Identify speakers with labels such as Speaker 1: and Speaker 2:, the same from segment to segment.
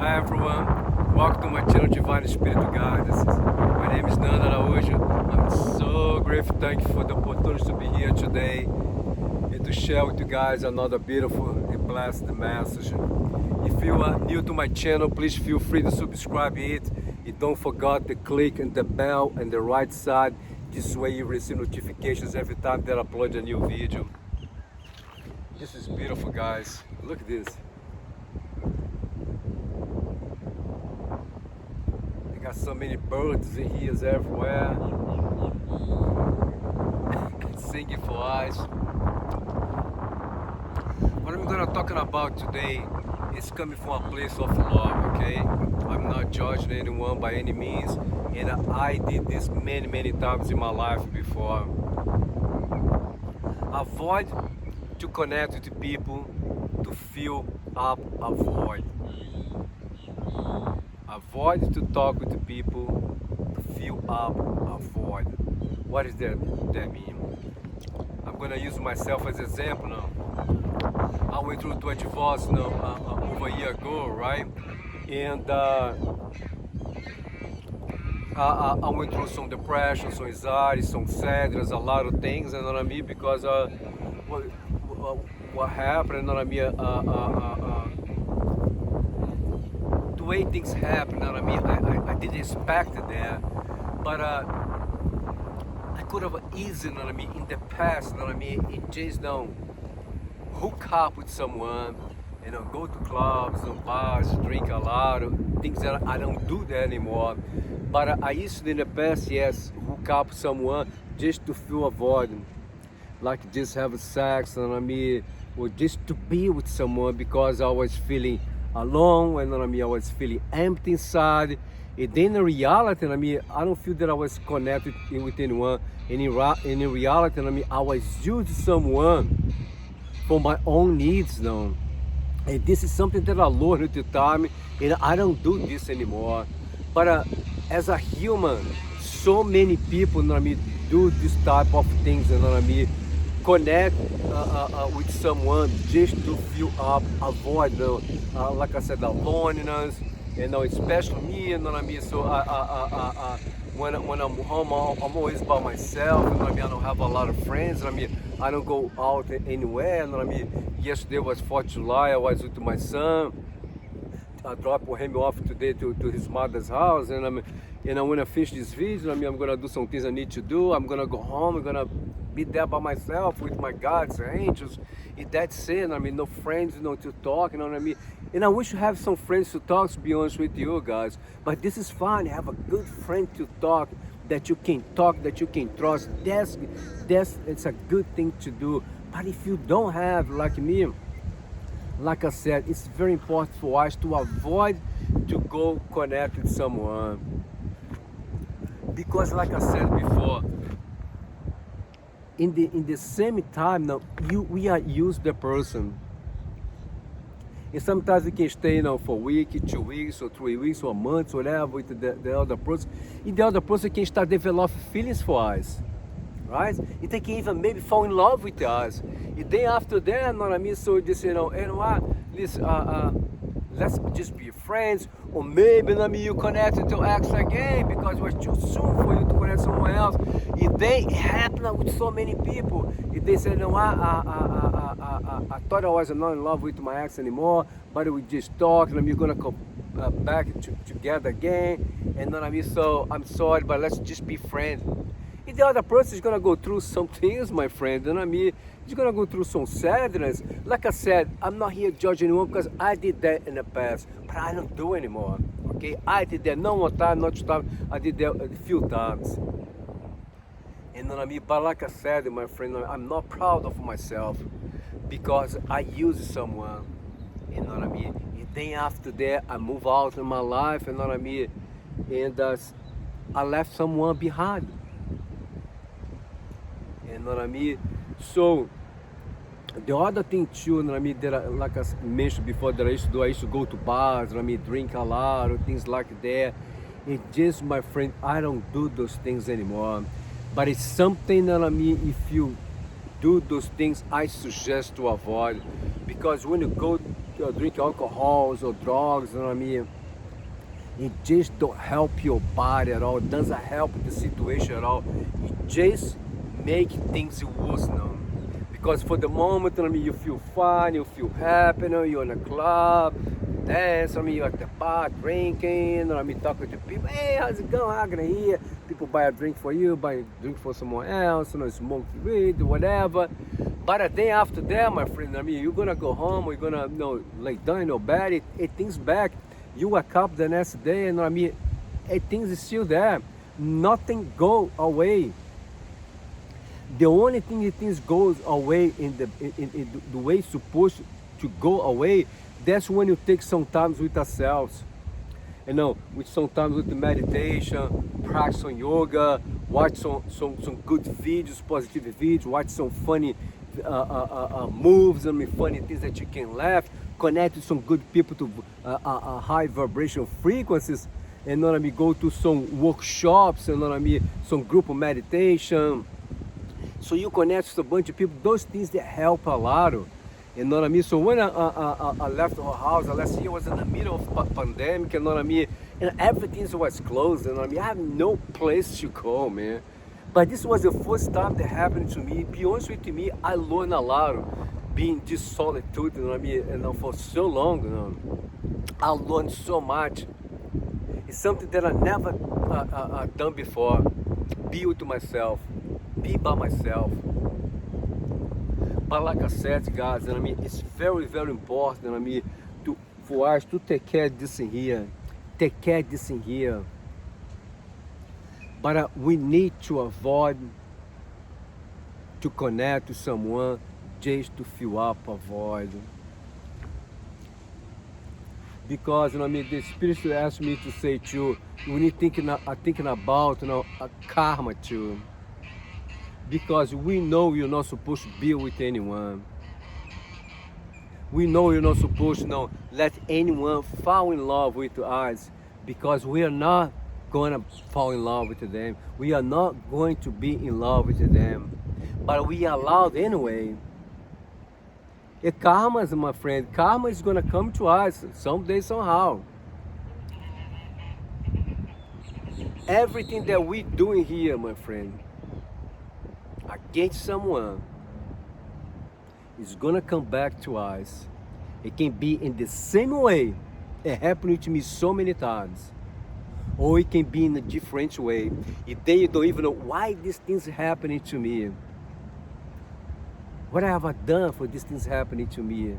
Speaker 1: Hi everyone, welcome to my channel Divine Espírito Guidance. My name is Nando Araújo. I'm so grateful, thank you for the opportunity to be here today and to share with you guys another beautiful and blessed message. If you are new to my channel, please feel free to subscribe it. And don't forget to click on the bell on the right side. This way you receive notifications every time that I upload a new video. This is beautiful, guys. Look at this. Got so many birds in here everywhere singing for us. What I'm gonna talking about today is coming from a place of love, okay? I'm not judging anyone by any means, and I did this many times in my life before. Avoid to connect with people to fill up a void. Avoid to talk with the people to fill up a void. What does that mean? I'm gonna use myself as an example now. I went through a divorce over a year ago, right? And I went through some depression, some anxiety, some sadness, a lot of things, you know what I mean? Because what happened, you know what I mean? The way things happen, you know what I mean? I didn't expect that, but I could have easily, you know what I mean, in the past, you know what I mean, and just don't hook up with someone, you know, go to clubs and bars, drink a lot, things that I don't do that anymore. But I used to in the past, yes, hook up with someone just to fill a void, like just have sex, you know what I mean, or just to be with someone because I was feeling alone, and you know what I mean, I was feeling empty inside. And then in reality, you know what I mean, I don't feel that I was connected with anyone. And in reality, you know what I mean, I was using someone for my own needs now. And this is something that I learned with the time, and I don't do this anymore. But as a human, so many people, you know what I mean, do this type of things, you know what I mean, connect with someone just to fill up a void, you know, like I said, the loneliness, you know, especially me, you know what I mean. So when I'm home, I'm always by myself, you know what I mean. I don't have a lot of friends, you know what I mean. I don't go out anywhere, you know what I mean. Yesterday was 4th of July, I was with my son. I dropped him off today to his mother's house, and when I finish this video, I mean, I'm gonna do some things I need to do. I'm gonna go home. I'm gonna be there by myself with my gods and angels. And that's it. I mean, no friends, you know, to talk. You know what I mean? And I wish to have some friends to talk. To be honest with you guys, but this is fine. Have a good friend to talk, that you can talk, that you can trust. That's it's a good thing to do. But if you don't have, like me, like I said, it's very important for us to avoid to go connect with someone, because like I said before, in the same time now we are used the person, and sometimes we can stay, you know, for a week, 2 weeks, or 3 weeks, or a month, whatever, with the other person, and the other person can start developing feelings for us, right? And they can even maybe fall in love with us. And then after that, you know what I mean? So just, you know what? Let's just be friends, or maybe, you know what I mean, you connect to ex again because it was too soon for you to connect to someone else. And then it happened with so many people. And they said, you know what? I thought I was not in love with my ex anymore, but we just talked, and we're gonna come back together again. And you know what I mean? So I'm sorry, but let's just be friends. And the other person is gonna go through some things, my friend, you know what I mean? He's gonna go through some sadness. Like I said, I'm not here judging anyone because I did that in the past, but I don't do anymore. Okay, I did that not one time, not two times. I did that a few times. And you know what I mean? But like I said, my friend, I'm not proud of myself because I used someone. You know what I mean? And then after that, I move out in my life. You know what I mean? And I left someone behind. You know what I mean? So the other thing too, you know what I mean, that like I mentioned before, that I used to do, I used to go to bars, you know what I mean, drink a lot, or things like that. It just, my friend, I don't do those things anymore. But it's something that, I mean, if you do those things, I suggest to avoid, because when you go drink alcohols or drugs, you know what I mean? It just don't help your body at all. It doesn't help the situation at all. It just make things worse now. Because for the moment, I mean, you feel fine, you feel happy, you know, you're in a club, dance, I mean, you're at the bar drinking, you know, I mean, talking to people, hey, how's it going, how can I hear? People buy a drink for you, buy a drink for someone else, you know, smoke weed, whatever. But a day after that, my friend, I mean, you're gonna go home, you're gonna, you know, lay down in your bed, it things back. You wake up the next day, and I mean, things is still there. Nothing go away. The only thing that things goes away in the way it's supposed to go away, that's when you take some time with ourselves. You know, with sometimes with the meditation, practice some yoga, watch some good videos, positive videos, watch some funny moves, I mean, funny things that you can laugh, connect with some good people to high vibration frequencies, and you know what I mean, go to some workshops, you know what I mean, some group of meditation. So you connect with a bunch of people, those things that help a lot. You know what I mean? So when I left our house, last year was in the middle of pandemic, you know what I mean? And everything was closed, you know what I mean? I have no place to go, man. But this was the first time that happened to me. Be honest with me, I learned a lot being this solitude, you know what I mean? And for so long, you know, I learned so much. It's something that I never done before. Be with myself, be by myself. But like I said, guys, you know what I mean, it's very, very important, you know what I mean, for us to take care of this in here. Take care of this in here. But we need to avoid to connect to someone just to fill up a void. Because, you know what I mean, the Spirit asked me to say too, we need thinking about, you know, a karma too. Because we know you're not supposed to be with anyone. We know you're not supposed to, you know, let anyone fall in love with us, because we are not going to fall in love with them. We are not going to be in love with them. But we are allowed anyway. Karma, my friend, karma is going to come to us someday, somehow. Everything that we doing here, my friend, against someone, is going to come back to us. It can be in the same way. It happened to me so many times. Or it can be in a different way. And then you don't even know why these things are happening to me. What have I done for these things happening to me?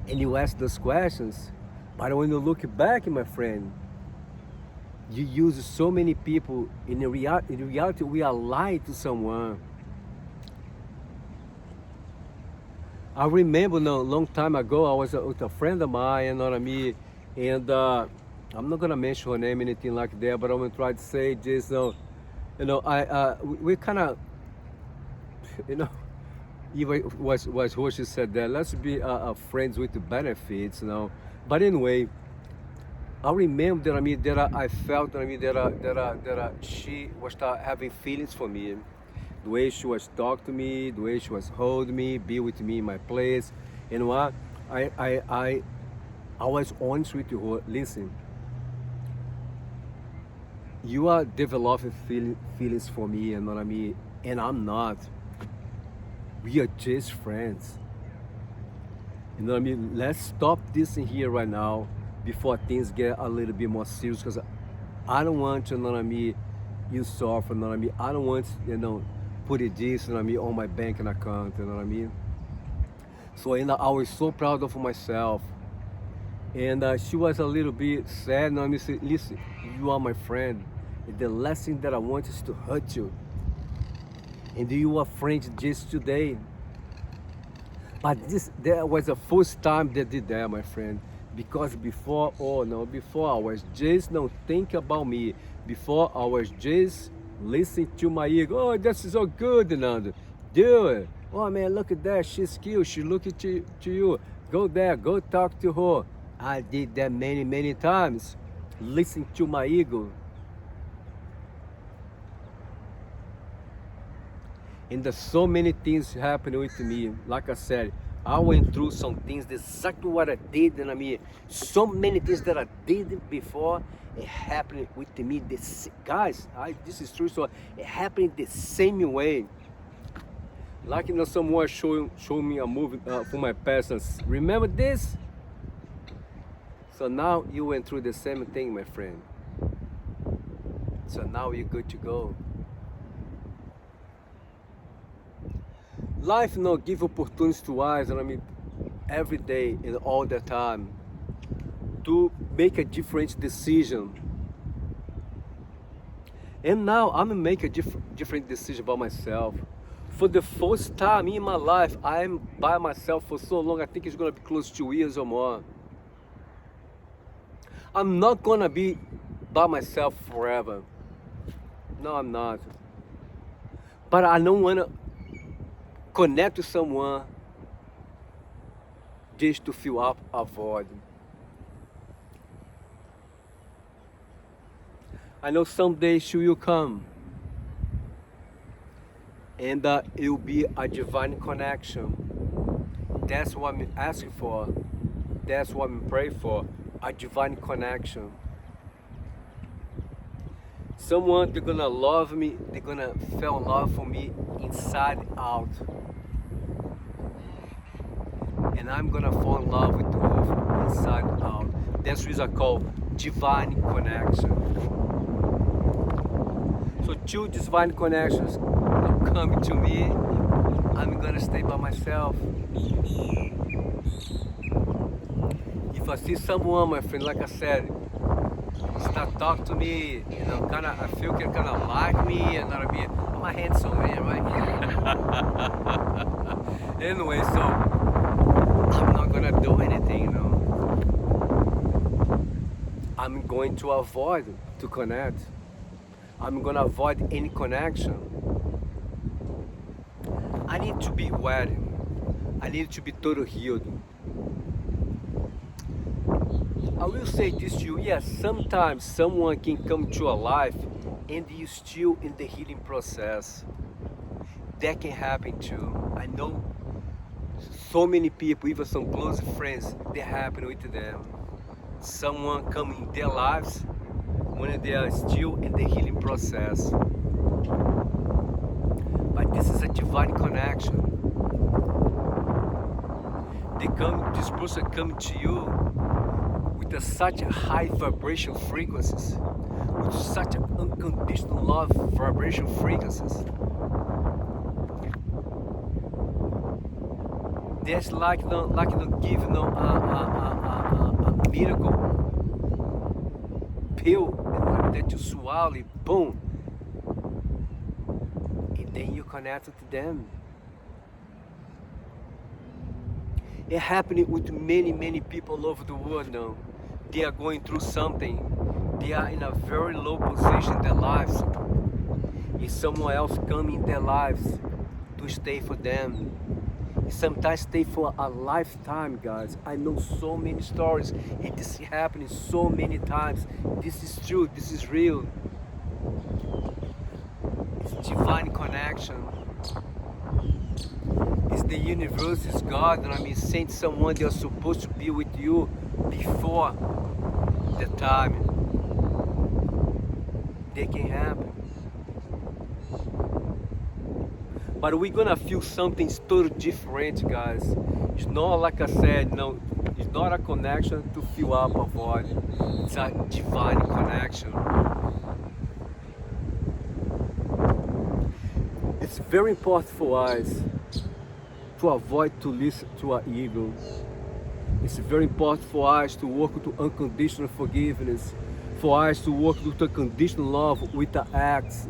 Speaker 1: And you ask those questions. But when you look back, my friend, you use so many people. In reality, we are lying to someone. I remember a long time ago, I was with a friend of mine, you know what I mean? And I'm not gonna mention her name, anything like that, but I'm gonna try to say just, you know, we kind of, you know, even was who she said that, let's be friends with the benefits, you know. But anyway, I remember that, I mean, that I felt that, I mean, that she was having feelings for me. The way she was talking to me, the way she was holding me, be with me in my place. You know what? I was honest with her. Listen, you are developing feelings for me, you know what I mean? And I'm not. We are just friends. You know what I mean? Let's stop this in here right now before things get a little bit more serious, because I don't want, you know what I mean, you suffer, you know what I mean? I don't want, you know, put it this, you know what I mean, on my banking account, you know what I mean? So, you know, I was so proud of myself. And she was a little bit sad, you know what I mean? Said, listen, you are my friend. And the last thing that I want is to hurt you. And you are friends just today. But that was the first time they did that, my friend. Because before I was just thinking about me. Before I was just listening to my ego. Oh, this is so good, Nando. Do it. Oh man, look at that. She's cute. She looking to you. Go there. Go talk to her. I did that many times. Listen to my ego. And there's so many things happening with me. Like I said, I went through some things, exactly what I did, and I mean, so many things that I did before, it happened with me. This, guys, this is true. So it happened the same way. Like, someone show me a movie from my past. And remember this? So now you went through the same thing, my friend. So now you're good to go. Life give opportunities to us, and I mean, every day and all the time, to make a different decision. And now I'm making a different decision about myself. For the first time in my life, I'm by myself for so long. I think it's gonna be close to 2 years or more. I'm not gonna be by myself forever. No, I'm not. But I don't wanna connect to someone just to fill up a void. I know someday she will come, and it will be a divine connection. That's what I'm asking for. That's what I'm praying for, a divine connection. Someone, they're gonna love me, they're gonna fall in love for me inside out. And I'm gonna fall in love with her inside out. That's what I call divine connection. So 2 divine connections are coming to me. I'm gonna stay by myself. If I see someone, my friend, like I said, start talking to me, I feel they kind of like me, and I mean, I'm a handsome man, right? Anyway, so I'm not gonna do anything, I'm going to avoid to connect. I'm gonna avoid any connection. I need to be well. I need to be totally healed. I will say this to you, yes, sometimes someone can come to your life and you're still in the healing process. That can happen too. I know so many people, even some close friends, that happen with them. Someone come in their lives when they are still in the healing process. But this is a divine connection. This person comes to you with such a high vibration frequencies, with such an unconditional love vibration frequencies. That's like giving a miracle pill, and that you swallow it, boom, and then you connect to them. It happening with many people all over the world now. They are going through something. They are in a very low position in their lives. And someone else come in their lives to stay for them. Sometimes stay for a lifetime, guys. I know so many stories. It is happening so many times. This is true. This is real. It's divine connection. It's the universe, it's God, and I mean, send someone they're supposed to be with you before the time. They can happen. But we're gonna feel something totally different, guys. It's not like I said, no, it's not a connection to fill up a void. It's a divine connection. It's very important for us to avoid to listen to our ego. It's very important for us to work with unconditional forgiveness, for us to work with unconditional love with the acts.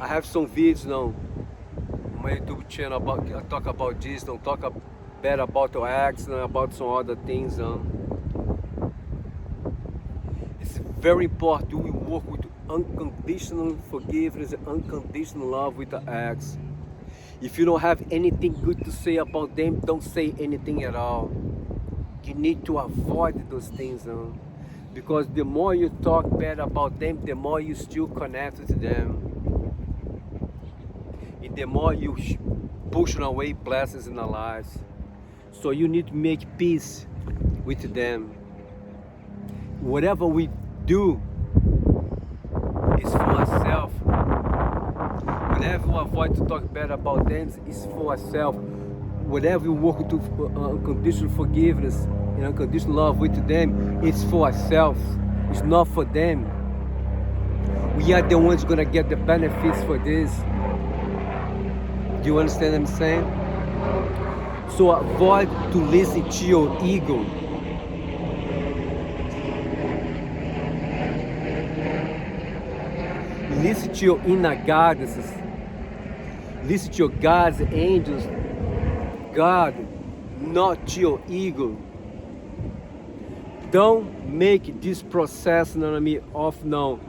Speaker 1: I have some videos now on my YouTube channel about, I talk about this, don't talk bad about your acts and about some other things. It's very important we work with unconditional forgiveness and unconditional love with the acts. If you don't have anything good to say about them, don't say anything at all. You need to avoid those things, because the more you talk bad about them, the more you still connect to them. And the more you pushing away blessings in our lives. So you need to make peace with them. Whatever we do is for ourselves. Whenever we avoid to talk bad about them, it's for ourselves. Whatever we work to unconditional forgiveness and unconditional love with them, it's for ourselves. It's not for them. We are the ones gonna get the benefits for this. Do you understand what I'm saying? So avoid to listen to your ego. Listen to your inner goddesses. Listen to your gods, angels, God, not to your ego. Don't make this process, you know what I mean, of now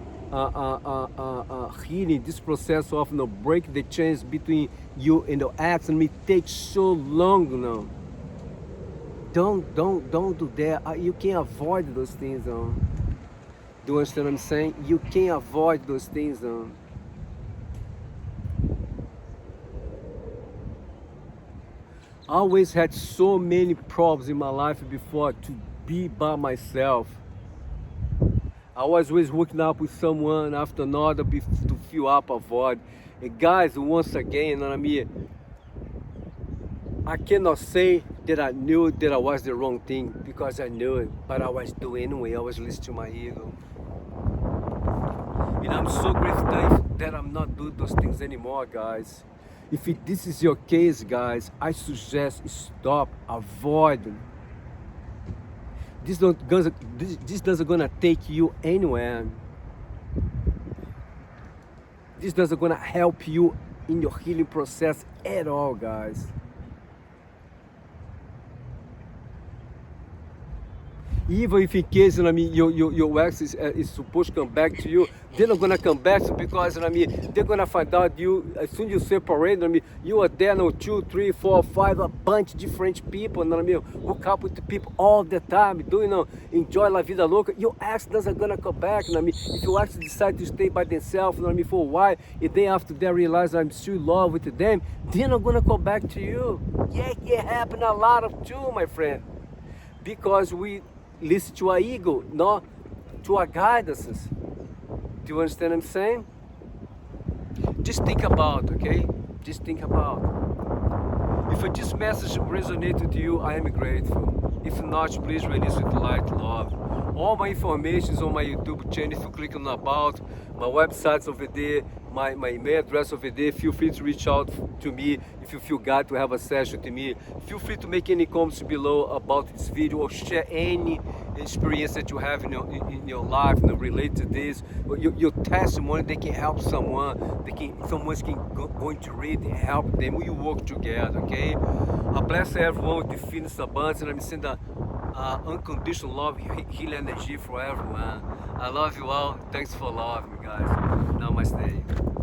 Speaker 1: healing, this process of break the chains between you and the ex, and it takes so long now. Don't do that. You can't avoid those things. Do you understand what I'm saying? You can't avoid those things. I always had so many problems in my life before to be by myself. I was always waking up with someone after another to fill up a void. And guys, once again, you know what I mean? I cannot say that I knew that I was the wrong thing, because I knew it, but I was doing anyway. I was listening to my ego. And I'm so grateful that I'm not doing those things anymore, guys. If this is your case, guys, I suggest stop, avoid them. This doesn't gonna take you anywhere. This doesn't gonna help you in your healing process at all, guys. Even if in case, you know what I mean, your ex is supposed to come back to you, they're not gonna come back to you, because, you know what I mean, they're gonna find out you, as soon as you separate, you know what I mean, you are there, 2, 3, 4, 5, a bunch of different people, you know what I mean, hook up with the people all the time, enjoy la vida louca. Your ex doesn't gonna come back, you know what I mean. If your ex decide to stay by themselves, you know what I mean, for a while, and then after they realize I'm still in love with them, they're not gonna come back to you. Yeah, it happen a lot of too, my friend, because we listen to our ego, not to our guidances. Do you understand what I'm saying? Just think about, okay? Just think about. If this message resonated with you, I am grateful. If not, please release with light, love. All my information is on my YouTube channel. If you click on about, my website's over there, my email address over there. Feel free to reach out to me if you feel glad to have a session to me. Feel free to make any comments below about this video, or share any experience that you have in your life, relate to this. Your testimony, they can help someone. Someone's going to read and help them. We work together, okay? I bless everyone with the fitness abundance, and I'm sending unconditional love, healing energy for everyone. I love you all. Thanks for loving me, guys. Namaste.